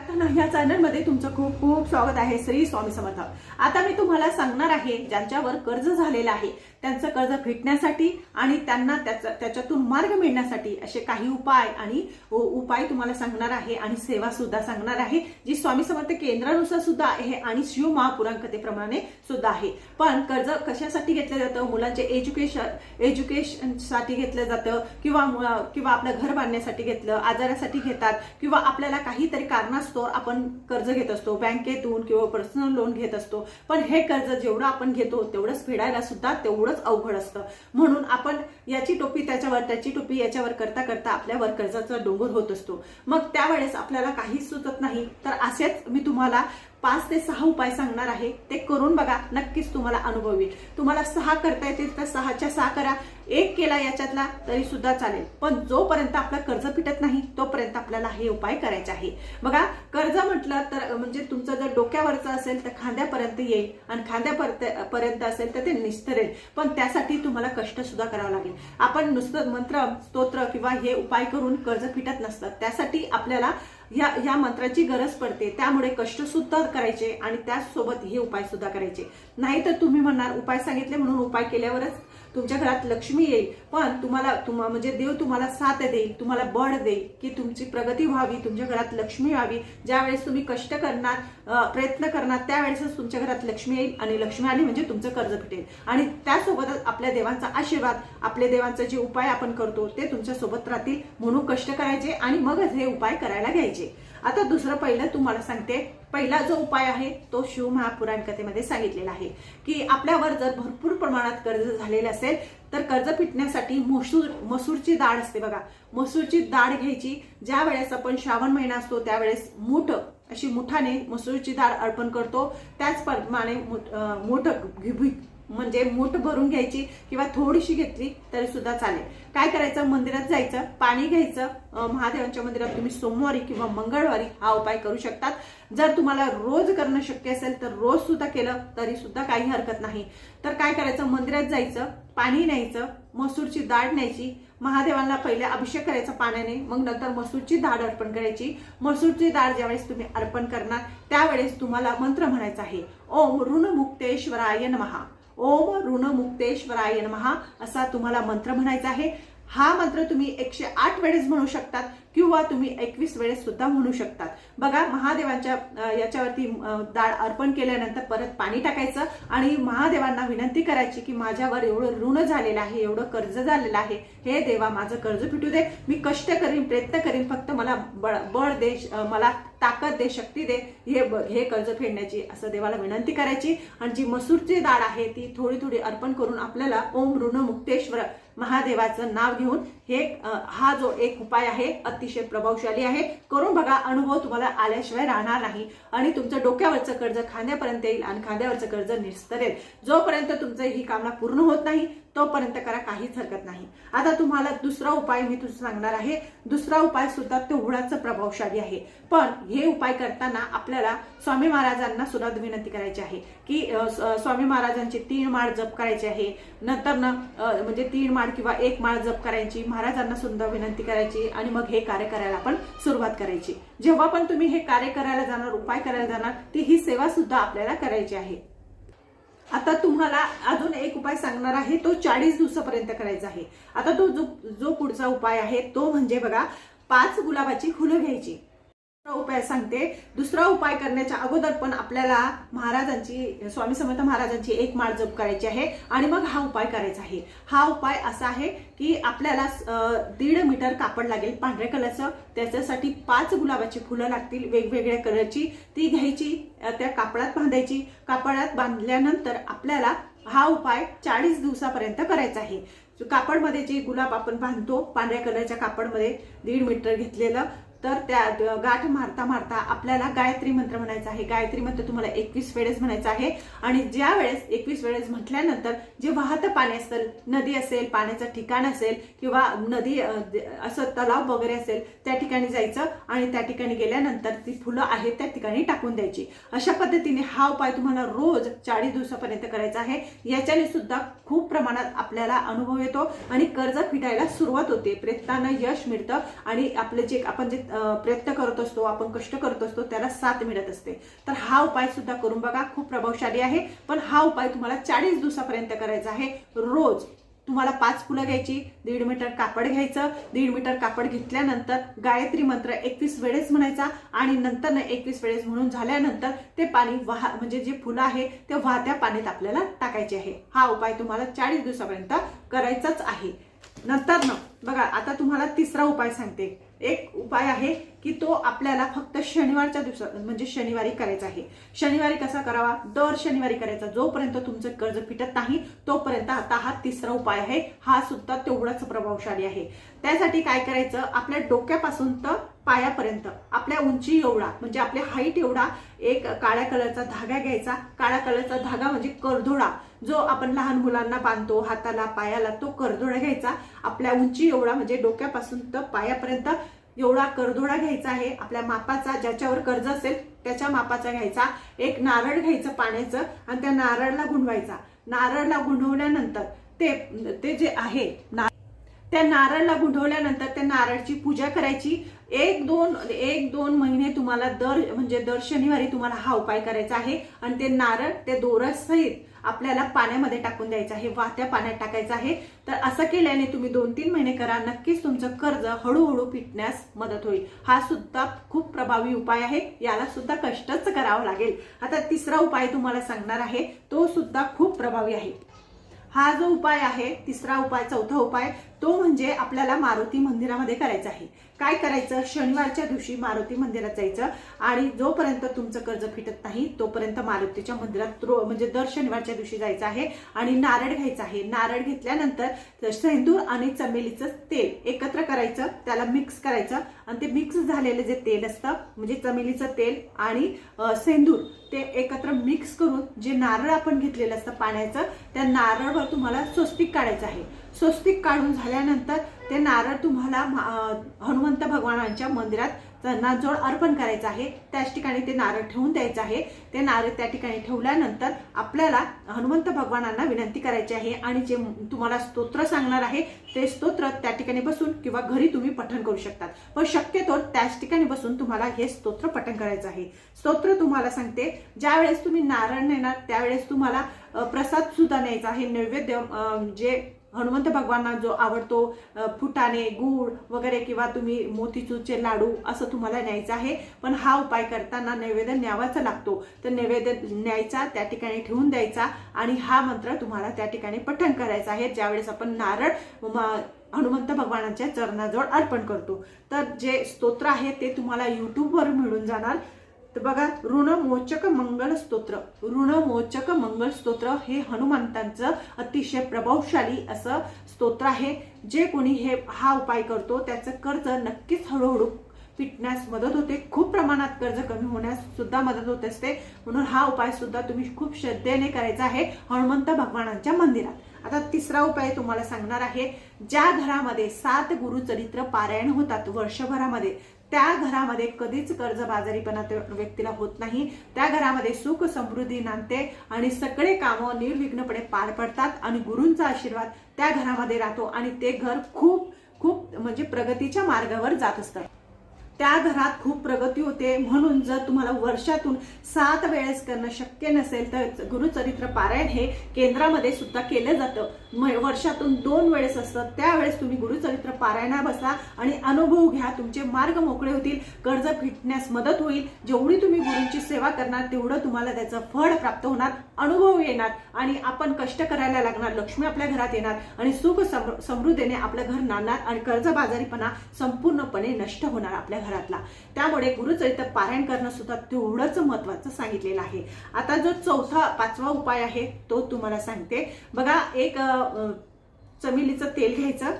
भक्तांनो, या चॅनलमध्ये तुमचं खूप खूप स्वागत आहे। श्री स्वामी समर्थ। आता मी तुम्हाला सांगणार आहे ज्यांच्यावर कर्ज झालेलं आहे त्यांचं कर्ज फिटण्यासाठी आणि त्यांना त्याच्यातून मार्ग मिळण्यासाठी असे काही उपाय तुम्हाला सांगणार आहे आणि सेवा सुद्धा सांगणार आहे, जी स्वामी समर्थ केंद्रानुसार सुद्धा आहे आणि शिव महापुराणकथेप्रमाणे सुद्धा आहे। पण कर्ज कशासाठी घेतलं जातं? मुलांचे एज्युकेशन साठी घेतलं जातं किंवा आपलं घर बांधण्यासाठी घेतलं, आजारासाठी घेतात किंवा आपल्याला काहीतरी कारणास्तव आपण कर्ज घेत असतो, बँकेतून किंवा पर्सनल लोन घेत असतो। पण हे कर्ज जेवढं आपण घेतो तेवढंच फेडायला सुद्धा तेवढंच अवघड असतं। म्हणून आपण याची टोपी त्याच्यावर, त्याची टोपी याच्यावर करता करता आपल्यावर कर्जाचा डोंगर होत असतो। मग त्यावेळेस आपल्याला काहीच सुचत नाही। तर असेच मी तुम्हाला 5 ते 6 उपाय सांगणार आहे, ते करून बघा, नक्कीच तुम्हाला अनुभव येईल। तुम्हाला 6 करता येतील तर 6च्या 6 करा, 1 केला याच्यातला तरी सुद्धा चालेल। पण जोपर्यंत आपलं कर्ज फिटत नाही तोपर्यंत आपल्याला हे उपाय करायचे आहे। बघा, कर्ज म्हटलं तर म्हणजे तुमचं जर डोक्यावरचं असेल तर खांद्यापर्यंत येईल आणि खांद्यापर्यंत असेल तर ते निस्तरेल, पण त्यासाठी तुम्हाला कष्ट सुद्धा करावं लागेल। आपण नुसतं मंत्र, स्तोत्र किंवा हे उपाय करून कर्ज फिटत नसतात, त्यासाठी आपल्याला या मंत्राची गरज पडते। त्यामुळे कष्ट सुद्धा करायचे आणि त्याचसोबत हे उपाय सुद्धा करायचे। नाही तर तुम्ही म्हणणार उपाय सांगितले म्हणून उपाय केल्यावरच तुमच्या घरात लक्ष्मी येईल, पण म्हणजे देव तुम्हाला साथ देईल, तुम्हाला बळ देईल की तुमची प्रगती व्हावी, तुमच्या घरात लक्ष्मी यावी। ज्यावेळेस तुम्ही कष्ट करणार, प्रयत्न करणार, त्यावेळेसच तुमच्या घरात लक्ष्मी येईल आणि लक्ष्मी आली म्हणजे तुमचं कर्ज फिटेल। आणि त्यासोबतच आपल्या देवांचा आशीर्वाद, आपल्या देवांचे जे उपाय आपण करतो ते तुमच्या सोबत राहतील। म्हणून कष्ट करायचे आणि मगच हे उपाय करायला घ्यायचे। आता दुसरं पहिलं तुम्हाला सांगते। पहिला जो उपाय आहे तो शिव महापुराण कथेमध्ये सांगितलेला आहे की आपल्यावर जर भरपूर प्रमाणात कर्ज झालेलं असेल तर कर्ज फिटण्यासाठी मसूरची डाळ असते बघा, मसूरची डाळ घ्यायची। ज्या वेळेस आपण श्रावण महिना असतो त्यावेळेस अशी मुठाने मसूरची डाळ अर्पण करतो, त्याचप्रमाणे म्हणजे मूठ भरून घ्यायची किंवा थोडीशी घेतली तरी सुद्धा चालेल। काय करायचं? मंदिरात जायचं, पाणी घ्यायचं। महादेवांच्या मंदिरात तुम्ही सोमवारी किंवा मंगळवारी हा उपाय करू शकतात। जर तुम्हाला रोज करणं शक्य असेल तर रोज सुद्धा केलं तरी सुद्धा काही हरकत नाही। तर काय करायचं? मंदिरात जायचं, पाणी न्यायचं, मसूरची डाळ न्यायची, महादेवांना पहिले अभिषेक करायचा पाण्याने, मग नंतर मसूरची डाळ अर्पण करायची। मसूरची डाळ ज्यावेळेस तुम्ही अर्पण करणार त्यावेळेस तुम्हाला मंत्र म्हणायचा आहे, ओम ऋणमुक्तेश्वराय नमः, ओम ऋणमुक्तेश्वराय नमः असा तुम्हाला मंत्र म्हणायचा आहे। हा मंत्र तुम्ही 108 वेळेस म्हणू शकतात किंवा तुम्ही 21 वेळेस सुद्धा म्हणू शकतात। बघा, महादेवांच्या याच्यावरती डाळ अर्पण केल्यानंतर परत पाणी टाकायचं आणि महादेवांना विनंती करायची की माझ्यावर एवढं ऋण झालेलं आहे, एवढं कर्ज झालेलं आहे, हे देवा माझं कर्ज फिटू दे, मी कष्ट करीन, प्रयत्न करीन, फक्त मला बळ दे, मला ताकद दे, शक्ती दे हे कर्ज फेडण्याची, असं देवाला विनंती करायची। आणि जी मसूरची डाळ आहे ती थोडी थोडी अर्पण करून आपल्याला ओम ऋणमुक्तेश्वर महादेवाचं नाव घेऊन हा जो एक उपाय आहे अतिशय प्रभावशाली आहे। करून बघा, अनुभव तुम्हाला आल्याशिवाय राहणार नाही आणि तुमचं डोक्यावरचं कर्ज खांद्यापर्यंत येईल आणि खांद्यावरचं कर्ज निस्तरेल। जोपर्यंत तुमचं ही कामना पूर्ण होत नाही तोपर्यंत करा, काहीच हरकत नाही। आता तुम्हाला दुसरा उपाय मी सांगणार आहे। दुसरा उपाय सुद्धा तेवढाच प्रभावशाली आहे, पण हे उपाय करताना आपल्याला स्वामी महाराजांना सुद्धा विनंती करायची आहे की स्वामी महाराजांचे 3 माळ जप करायचे आहे। नंतर म्हणजे 3 माळ किंवा 1 माळ जप करायची, महाराजांना सुद्धा विनंती करायची आणि मग हे कार्य करायला आपण सुरुवात करायची। जेव्हा पण तुम्ही हे कार्य करायला जाणार, उपाय करायला जाणार, ती ही सेवा सुद्धा आपल्याला करायची आहे। आता तुम्हाला अजून एक उपाय सांगणार आहे, तो 40 दिवसापर्यंत करायचा आहे। आता तो जो पुढचा उपाय आहे तो म्हणजे बघा, 5 गुलाबाची फुलं घ्यायची। उपाय सांगते। दुसरा उपाय करण्याच्या अगोदर पण आपल्याला स्वामी समर्थ महाराजांची 1 माळ जप करायची आहे आणि मग हा उपाय करायचा आहे। हा उपाय असा आहे की आपल्याला 1.5 मीटर कापड लागेल पांढऱ्या कलरचं, त्याच्यासाठी 5 गुलाबाची फुलं लागतील वेगवेगळ्या कलरची, ती घ्यायची, त्या कापडात बांधायची। कापडात बांधल्यानंतर आपल्याला हा उपाय 40 दिवसापर्यंत करायचा आहे। कापडमध्ये जे गुलाब आपण बांधतो पांढऱ्या कलरच्या कापडमध्ये 1.5 मीटर घेतलेलं, तर त्या गाठ मारता मारता आपल्याला गायत्री मंत्र म्हणायचा आहे। गायत्री मंत्र तुम्हाला 21 वेळेस म्हणायचा आहे आणि ज्या वेळेस 21 वेळेस म्हटल्यानंतर जे वाहतं पाणी असेल, नदी असेल, पाण्याचं ठिकाण असेल किंवा नदी असं तलाव वगैरे असेल, त्या ठिकाणी जायचं आणि त्या ठिकाणी गेल्यानंतर ती फुलं आहेत त्या ठिकाणी टाकून द्यायची। अशा पद्धतीने हा उपाय तुम्हाला रोज 40 दिवसापर्यंत करायचा आहे। याच्याने सुद्धा खूप प्रमाणात आपल्याला अनुभव येतो आणि कर्ज फिटायला सुरुवात होते, प्रयत्नांना यश मिळतं आणि आपले जे आपण प्रयत्न करत असतो, आपण कष्ट करत असतो, त्याला साथ मिळत असते. तर हा उपाय सुद्धा करून बघा, खूप प्रभावशाली आहे. पण हा उपाय तुम्हाला 40 दिवसापर्यंत करायचा आहे. रोज तुम्हाला 5 फुलं घ्यायची, 1.5 मीटर कापड घ्यायचं. 1.5 मीटर कापड घेतल्यानंतर गायत्री मंत्र 21 वेळेस म्हणायचा आणि नंतर 21 वेळेस म्हणून झाल्यानंतर ते पाणी म्हणजे जे फुलं आहे ते वाहत्या पाण्यात आपल्याला टाकायचे आहे. हा उपाय तुम्हाला 40 दिवसापर्यंत करायचाच आहे. नंतर बघा, आता तुम्हाला तिसरा उपाय सांगते. एक उपाय आहे की तो आपल्याला फक्त शनिवारच्या दिवसात म्हणजे शनिवारी करायचा आहे. शनिवारी कसा करावा? दर शनिवारी करायचा. जोपर्यंत तुमचं कर्ज फिटत नाही तोपर्यंत. आता हा तिसरा उपाय आहे, हा सुद्धा तेवढाच प्रभावशाली आहे. त्यासाठी काय करायचं? आपल्या डोक्यापासून तर पायापर्यंत आपल्या उंची एवढा म्हणजे आपल्या हाईट एवढा एक काळ्या कलरचा धागा घ्यायचा. काळ्या कलरचा धागा म्हणजे करधोडा, जो आपण लहान मुलांना बांधतो हाताला पायाला, तो करधोडा घ्यायचा. आपल्या उंची एवढा म्हणजे डोक्यापासून तर पायापर्यंत एवढा करधोडा घ्यायचा आहे. आपल्या मापाचा, ज्याच्यावर कर्ज असेल त्याच्या मापाचा घ्यायचा. एक नारळ घ्यायचं पाण्याचं आणि त्या नारळला गुंडवायचा. नारळला गुंडवल्यानंतर ते जे आहे त्या नारळला गुंडवल्यानंतर त्या नारळची पूजा करायची. एक दोन महिने तुम्हाला दर शनिवारी तुम्हाला हा उपाय करायचा आहे. आणि ते नारळ ते दोऱ्यासहित आपल्याला पाण्यामध्ये टाकून द्यायचं आहे, वाहत्या पाण्यात टाकायचं आहे. तर असं केल्याने तुम्ही 2-3 महिने करा, नक्कीच तुमचं कर्ज हळूहळू फिटण्यास मदत होईल. हा सुद्धा खूप प्रभावी उपाय आहे, याला सुद्धा कष्टच करावं लागेल. आता तिसरा उपाय तुम्हाला सांगणार आहे, तो सुद्धा खूप प्रभावी आहे. हा जो उपाय आहे, तिसरा उपाय, चौथा उपाय, तो म्हणजे आपल्याला मारुती मंदिरामध्ये करायचा आहे. काय करायचं? शनिवारच्या दिवशी मारुती मंदिरात जायचं आणि जोपर्यंत तुमचं कर्ज फिटत नाही तोपर्यंत मारुतीच्या मंदिरात म्हणजे दर शनिवारच्या दिवशी जायचं आहे आणि नारळ घ्यायचा आहे. नारळ घेतल्यानंतर सेंदूर आणि चमेलीचं तेल एकत्र करायचं, त्याला मिक्स करायचं आणि ते मिक्स झालेलं जे तेल असतं म्हणजे चमेलीचं तेल आणि सेंदूर ते एकत्र मिक्स करून जे नारळ आपण घेतलेलं असतं पाण्याचं, त्या नारळवर तुम्हाला स्वस्तिक काढायचं आहे. स्वस्तिक काढून झाल्यानंतर ते नारळ तुम्हाला हनुमंत भगवानांच्या मंदिरात चरणाजवळ अर्पण करायचं आहे. त्याच ठिकाणी ते नारळ ठेवून द्यायचं आहे. ते नारळ त्या ठिकाणी ठेवल्यानंतर आपल्याला हनुमंत भगवानांना विनंती करायची आहे आणि जे तुम्हाला स्तोत्र सांगणार आहे ते स्तोत्र त्या ठिकाणी बसून किंवा घरी तुम्ही पठण करू शकतात. पण शक्यतो त्याच ठिकाणी बसून तुम्हाला हे स्तोत्र पठण करायचं आहे. स्तोत्र तुम्हाला सांगते, ज्यावेळेस तुम्ही नारळ नेणार त्यावेळेस तुम्हाला प्रसाद सुद्धा न्यायचा आहे. नैवेद्य जे हनुमंत भगवानांना जो आवडतो, फुटाणे, गूळ वगैरे किंवा तुम्ही मोतीचूरचे लाडू असं तुम्हाला न्यायचं आहे. पण हा उपाय करताना नैवेद्य न्यावाचा लागतो. तर नैवेद्य न्यायचा, त्या ठिकाणी ठेवून द्यायचा आणि हा मंत्र तुम्हाला त्या ठिकाणी पठण करायचा आहे ज्यावेळेस आपण नारळ हनुमंत भगवानांच्या चरणाजवळ अर्पण करतो. तर जे स्तोत्र आहे ते तुम्हाला युट्यूबवर मिळून जाणार. तर बघा, ऋणमोचक मंगल स्तोत्र, ऋणमोचक मंगल स्तोत्र हे हनुमंतांचं अतिशय प्रभावशाली असं स्तोत्र आहे. जे कोणी हा उपाय करतो त्याचं कर्ज नक्कीच हळूहळू फिटण्यास मदत होते. खूप प्रमाणात कर्ज कमी होण्यास सुद्धा मदत होत असते. म्हणून हा उपाय सुद्धा तुम्ही खूप श्रद्धेने करायचा आहे हनुमंत भगवानांच्या मंदिरात. आता तिसरा उपाय तुम्हाला सांगणार आहे. ज्या घरामध्ये 7 गुरुचरित्र पारायण होतात वर्षभरामध्ये, त्या घरामध्ये कधीच कर्जबाजारीपणा व्यक्तीला होत नाही. त्या घरामध्ये सुख समृद्धी नांदते आणि सगळे कामं निर्विघ्नपणे पार पडतात आणि गुरूंचा आशीर्वाद त्या घरामध्ये राहतो आणि ते घर खूप खूप म्हणजे प्रगतीच्या मार्गावर जात असतं. त्या घरात खूप प्रगती होते. म्हणून जर तुम्हाला वर्षातून 7 वेळेस करणं शक्य नसेल तर गुरुचरित्र पारायण हे केंद्रामध्ये सुद्धा केलं जातं. वर्षातून 2 वेळेस असतं. त्यावेळेस तुम्ही गुरुचरित्र पारायणा बसा आणि अनुभव घ्या. तुमचे मार्ग मोकळे होतील, कर्ज फिटण्यास मदत होईल. जेवढी तुम्ही गुरूंची सेवा करणार तेवढं तुम्हाला त्याचं फळ प्राप्त होणार, अनुभव येणार आणि आपण कष्ट करायला लागणार, लक्ष्मी आपल्या घरात येणार आणि सुख समृद्धीने आपलं घर नांदणार आणि कर्जबाजारीपणा संपूर्णपणे नष्ट होणार आपल्या घरातला. त्यामुळे गुरुचरित्र पारायण करणं सुद्धा तेवढंच महत्वाचं सांगितलेलं आहे. आता जो 5वा उपाय आहे तो तुम्हाला सांगते. बघा, एक चमेलीचं तेल घ्यायचं,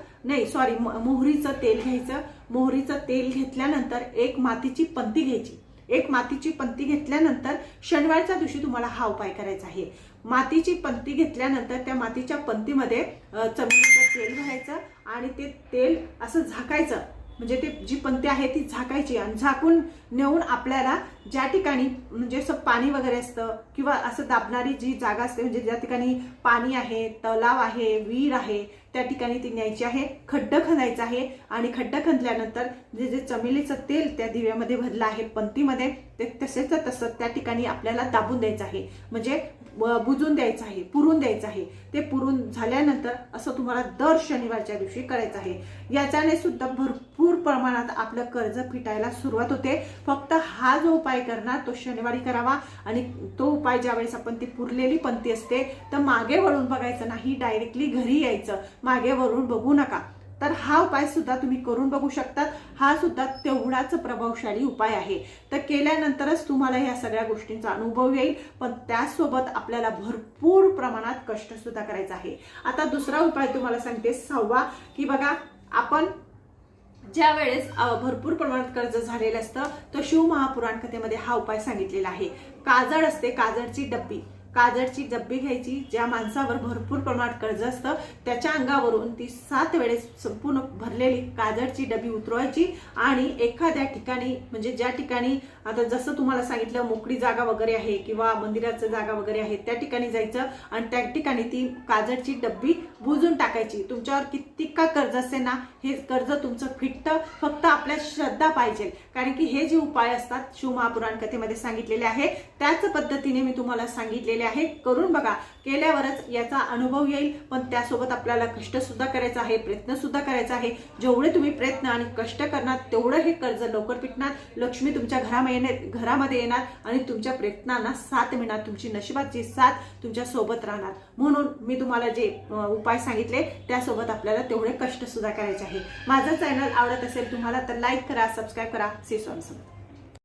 मोहरीचं तेल घ्यायचं. मोहरीचं तेल घेतल्यानंतर एक मातीची पंती घ्यायची. एक मातीची पंती घेतल्यानंतर शनिवारच्या दिवशी तुम्हाला हा उपाय करायचा आहे. मातीची पंती घेतल्यानंतर त्या मातीच्या पंतीमध्ये चमेलीचं तेल घालायचं आणि ते तेल असं झाकायचं. म्हणजे ते जी पंती आहे ती झाकायची आणि झाकून नेऊन आपल्याला ज्या ठिकाणी म्हणजे असं पाणी वगैरे असतं किंवा असं दाबणारी जी जागा असते म्हणजे ज्या ठिकाणी पाणी आहे, तलाव आहे, विहीर आहे, त्या ठिकाणी ती न्यायची आहे. खड्डं खणायचं आहे आणि खड्डं खणल्यानंतर जे चमेलीचं तेल त्या दिव्यामध्ये भरलं आहे पंतीमध्ये ते तसेच तसं त्या ठिकाणी आपल्याला दाबून द्यायचं आहे, म्हणजे बुजून द्यायचं आहे, पुरून द्यायचं आहे. ते पुरून झाल्यानंतर असं तुम्हाला दर शनिवारच्या दिवशी करायचं आहे. याच्याने सुद्धा भरपूर प्रमाणात आपलं कर्ज फिटायला सुरुवात होते. फक्त हा जो उपाय करणार तो शनिवारी करावा आणि तो उपाय ज्यावेळेस आपण ती पुरलेली पंती असते तर मागे वळून बघायचं नाही, डायरेक्टली घरी यायचं, मागे वळून बघू नका. तर हा उपाय सुद्धा तुम्ही करून बघू शकतात. हा सुद्धा तेवढाच प्रभावशाली उपाय आहे. तर केल्यानंतरच तुम्हाला ह्या सगळ्या गोष्टींचा अनुभव येईल, पण त्यासोबत आपल्याला भरपूर प्रमाणात कष्ट सुद्धा करायचं आहे. आता दुसरा उपाय तुम्हाला सांगते 6वा, की बघा आपण ज्या वेळेस भरपूर प्रमाणात कर्ज झालेलं असतं तर शिव महापुराण कथेमध्ये हा उपाय सांगितलेला आहे. काजळ असते, काजळची डब्बी घ्यायची. ज्या माणसावर भरपूर प्रमाणात कर्ज असतं त्याच्या अंगावरून ती 7 वेळेस संपूर्ण भरलेली काजळची डबी उतरवायची आणि एखाद्या ठिकाणी म्हणजे ज्या ठिकाणी आता जसं तुम्हाला सांगितलं मोकळी जागा वगैरे आहे किंवा मंदिराचं जागा वगैरे आहे त्या ठिकाणी जायचं आणि त्या ठिकाणी ती काजळची डब्बी बुजून टाकायची. तुमच्यावर किती का कर्ज असेल ना, हे कर्ज तुमचं फिटतं, फक्त आपल्या श्रद्धा पाहिजे. कारण की हे जे उपाय असतात शिव महापुराण कथेमध्ये सांगितलेले आहे त्याच पद्धतीने मी तुम्हाला सांगितलेले आहे. करून बघा, केल्यावरच याचा अनुभव येईल. पण त्यासोबत आपल्याला कष्ट सुद्धा करायचं आहे, प्रयत्न सुद्धा करायचा आहे. जेवढे तुम्ही प्रयत्न आणि कष्ट करणार तेवढं हे कर्ज लवकर फिटणार. लक्ष्मी तुमच्या घरामध्ये येणार आणि तुमच्या प्रयत्नांना साथ मिळणार. तुमची नशिबाची साथ तुमच्या सोबत राहणार. म्हणून मी तुम्हाला जे उपाय सांगितले त्यासोबत आपल्याला तेवढे कष्ट सुद्धा करायचे आहे. माझं चॅनल आवडत असेल तुम्हाला तर लाईक करा, सबस्क्राईब करा. सी स्वामी समर्थ.